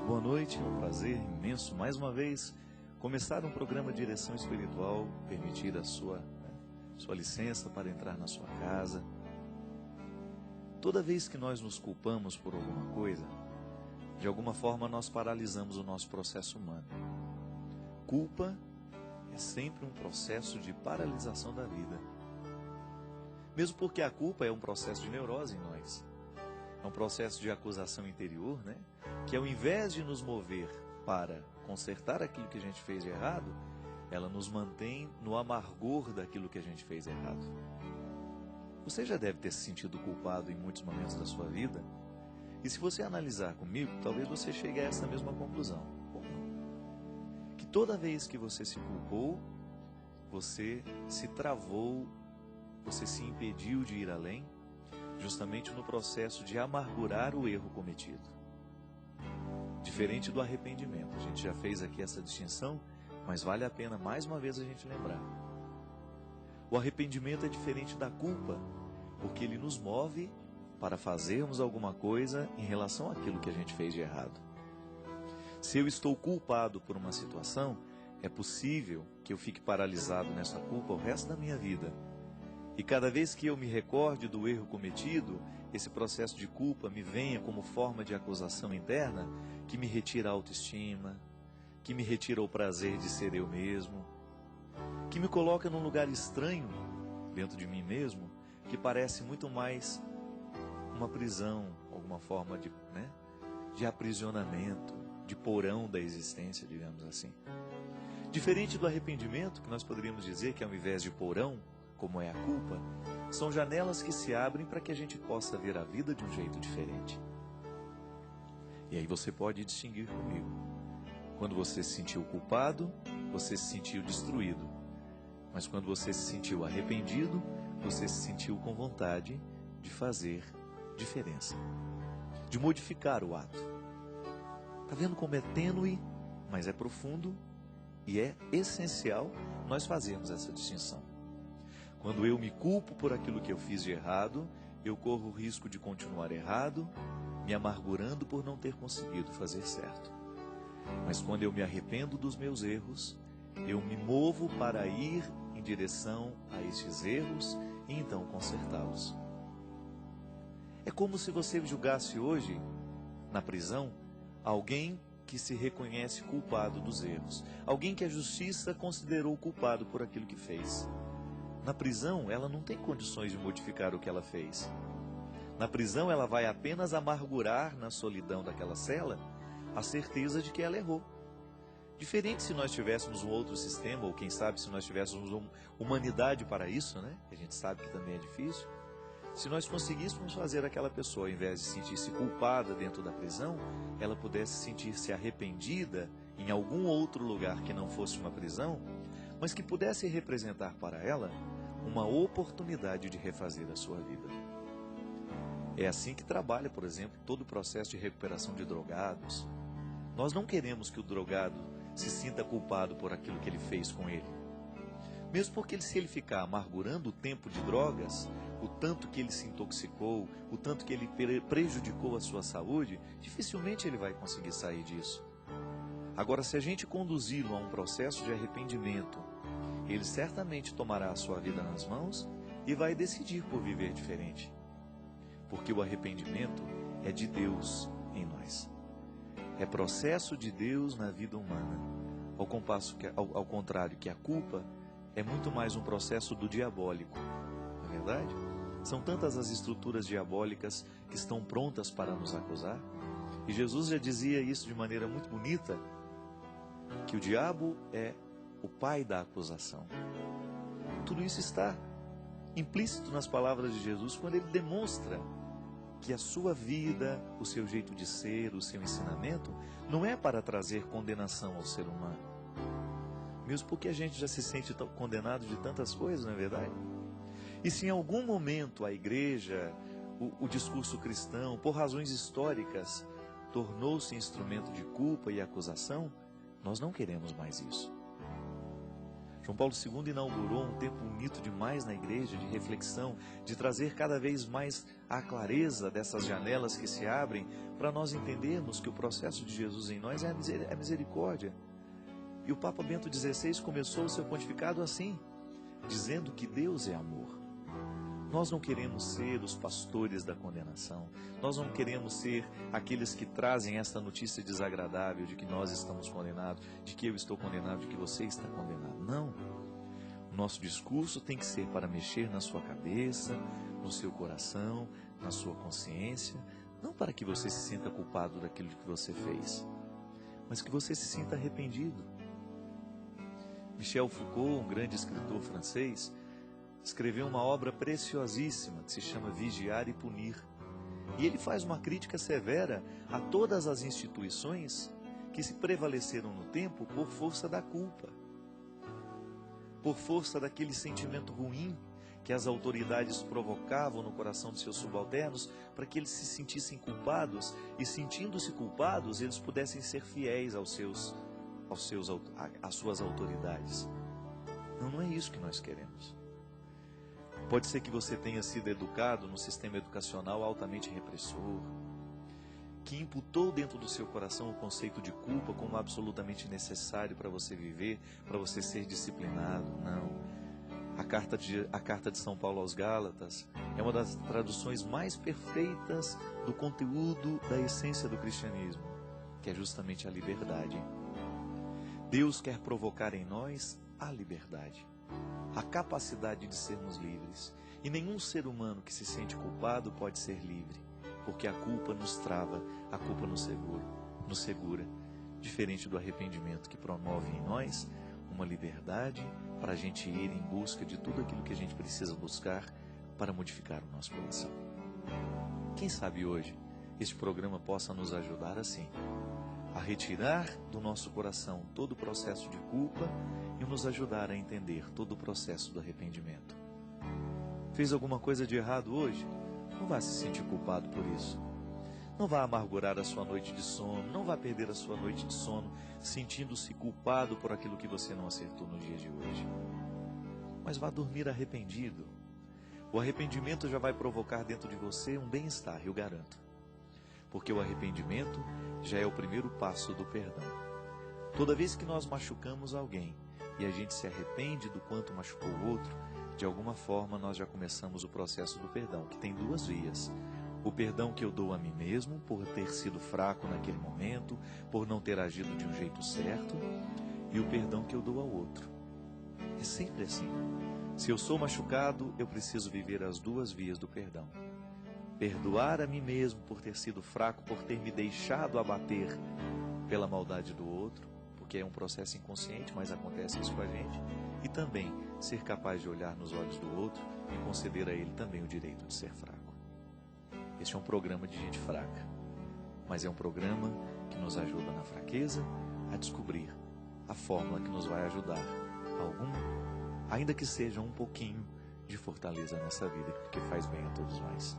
Boa noite, é um prazer imenso mais uma vez começar um programa de direção espiritual, permitir a sua licença para entrar na sua casa. Toda vez que nós nos culpamos por alguma coisa, de alguma forma nós paralisamos o nosso processo humano. Culpa é sempre um processo de paralisação da vida. Mesmo porque a culpa é um processo de neurose em nós. É um processo de acusação interior, que ao invés de nos mover para consertar aquilo que a gente fez de errado, ela nos mantém no amargor daquilo que a gente fez errado. Você já deve ter se sentido culpado em muitos momentos da sua vida, e se você analisar comigo, talvez você chegue a essa mesma conclusão. Ou não. Que toda vez que você se culpou, você se travou, você se impediu de ir além, justamente no processo de amargurar o erro cometido. Diferente do arrependimento. A gente já fez aqui essa distinção, mas vale a pena mais uma vez a gente lembrar. O arrependimento é diferente da culpa, porque ele nos move para fazermos alguma coisa em relação àquilo que a gente fez de errado. Se eu estou culpado por uma situação, é possível que eu fique paralisado nessa culpa o resto da minha vida. E cada vez que eu me recorde do erro cometido, esse processo de culpa me venha como forma de acusação interna que me retira a autoestima, que me retira o prazer de ser eu mesmo, que me coloca num lugar estranho dentro de mim mesmo, que parece muito mais uma prisão, alguma forma de aprisionamento, de porão da existência, digamos assim. Diferente do arrependimento, que nós poderíamos dizer que ao invés de porão, como é a culpa, são janelas que se abrem para que a gente possa ver a vida de um jeito diferente. E aí você pode distinguir comigo. Quando você se sentiu culpado, você se sentiu destruído. Mas quando você se sentiu arrependido, você se sentiu com vontade de fazer diferença, de modificar o ato. Está vendo como é tênue, mas é profundo e é essencial nós fazermos essa distinção. Quando eu me culpo por aquilo que eu fiz de errado, eu corro o risco de continuar errado, me amargurando por não ter conseguido fazer certo. Mas quando eu me arrependo dos meus erros, eu me movo para ir em direção a estes erros e então consertá-los. É como se você julgasse hoje, na prisão, alguém que se reconhece culpado dos erros, alguém que a justiça considerou culpado por aquilo que fez. Na prisão, ela não tem condições de modificar o que ela fez. Na prisão, ela vai apenas amargurar na solidão daquela cela a certeza de que ela errou. Diferente se nós tivéssemos um outro sistema, ou quem sabe se nós tivéssemos uma humanidade para isso, que a gente sabe que também é difícil. Se nós conseguíssemos fazer aquela pessoa, ao invés de sentir-se culpada dentro da prisão, ela pudesse sentir-se arrependida em algum outro lugar que não fosse uma prisão, mas que pudesse representar para ela uma oportunidade de refazer a sua vida. É assim que trabalha, por exemplo, todo o processo de recuperação de drogados. Nós não queremos que o drogado se sinta culpado por aquilo que ele fez com ele. Mesmo porque se ele ficar amargurando o tempo de drogas, o tanto que ele se intoxicou, o tanto que ele prejudicou a sua saúde, dificilmente ele vai conseguir sair disso. Agora, se a gente conduzi-lo a um processo de arrependimento, ele certamente tomará a sua vida nas mãos e vai decidir por viver diferente. Porque o arrependimento é de Deus em nós. É processo de Deus na vida humana. Ao contrário que a culpa é muito mais um processo do diabólico. Não é verdade? São tantas as estruturas diabólicas que estão prontas para nos acusar. E Jesus já dizia isso de maneira muito bonita, que o diabo é o pai da acusação. Tudo isso está implícito nas palavras de Jesus quando ele demonstra que a sua vida, o seu jeito de ser, o seu ensinamento, não é para trazer condenação ao ser humano. Mesmo porque a gente já se sente condenado de tantas coisas, não é verdade? E se em algum momento a igreja, o discurso cristão, por razões históricas, tornou-se instrumento de culpa e acusação, nós não queremos mais isso. João Paulo II inaugurou um tempo bonito demais na igreja, de reflexão, de trazer cada vez mais a clareza dessas janelas que se abrem, para nós entendermos que o processo de Jesus em nós é a misericórdia. E o Papa Bento XVI começou o seu pontificado assim, dizendo que Deus é amor. Nós não queremos ser os pastores da condenação. Nós não queremos ser aqueles que trazem esta notícia desagradável de que nós estamos condenados, de que eu estou condenado, de que você está condenado. Não. O nosso discurso tem que ser para mexer na sua cabeça, no seu coração, na sua consciência, não para que você se sinta culpado daquilo que você fez, mas que você se sinta arrependido. Michel Foucault, um grande escritor francês, escreveu uma obra preciosíssima que se chama Vigiar e Punir. E ele faz uma crítica severa a todas as instituições que se prevaleceram no tempo por força da culpa, por força daquele sentimento ruim que as autoridades provocavam no coração de seus subalternos para que eles se sentissem culpados e, sentindo-se culpados, eles pudessem ser fiéis às suas autoridades. Não é isso que nós queremos. Pode ser que você tenha sido educado num sistema educacional altamente repressor, que imputou dentro do seu coração o conceito de culpa como absolutamente necessário para você viver, para você ser disciplinado. Não. A carta de São Paulo aos Gálatas é uma das traduções mais perfeitas do conteúdo da essência do cristianismo, que é justamente a liberdade. Deus quer provocar em nós a liberdade, a capacidade de sermos livres. E nenhum ser humano que se sente culpado pode ser livre, porque a culpa nos trava, a culpa nos segura, diferente do arrependimento que promove em nós uma liberdade para a gente ir em busca de tudo aquilo que a gente precisa buscar para modificar o nosso coração. Quem sabe hoje este programa possa nos ajudar assim, a retirar do nosso coração todo o processo de culpa e nos ajudar a entender todo o processo do arrependimento. Fez alguma coisa de errado hoje? Não vá se sentir culpado por isso. Não vá amargurar a sua noite de sono, não vá perder a sua noite de sono sentindo-se culpado por aquilo que você não acertou no dia de hoje. Mas vá dormir arrependido. O arrependimento já vai provocar dentro de você um bem-estar, eu garanto. Porque o arrependimento já é o primeiro passo do perdão. Toda vez que nós machucamos alguém e a gente se arrepende do quanto machucou o outro, de alguma forma nós já começamos o processo do perdão, que tem duas vias. O perdão que eu dou a mim mesmo por ter sido fraco naquele momento, por não ter agido de um jeito certo, e o perdão que eu dou ao outro. É sempre assim. Se eu sou machucado, eu preciso viver as duas vias do perdão. Perdoar a mim mesmo por ter sido fraco, por ter me deixado abater pela maldade do outro, porque é um processo inconsciente, mas acontece isso com a gente, e também ser capaz de olhar nos olhos do outro e conceder a ele também o direito de ser fraco. Este é um programa de gente fraca, mas é um programa que nos ajuda na fraqueza a descobrir a fórmula que nos vai ajudar ainda que seja um pouquinho de fortaleza nessa vida, porque faz bem a todos nós.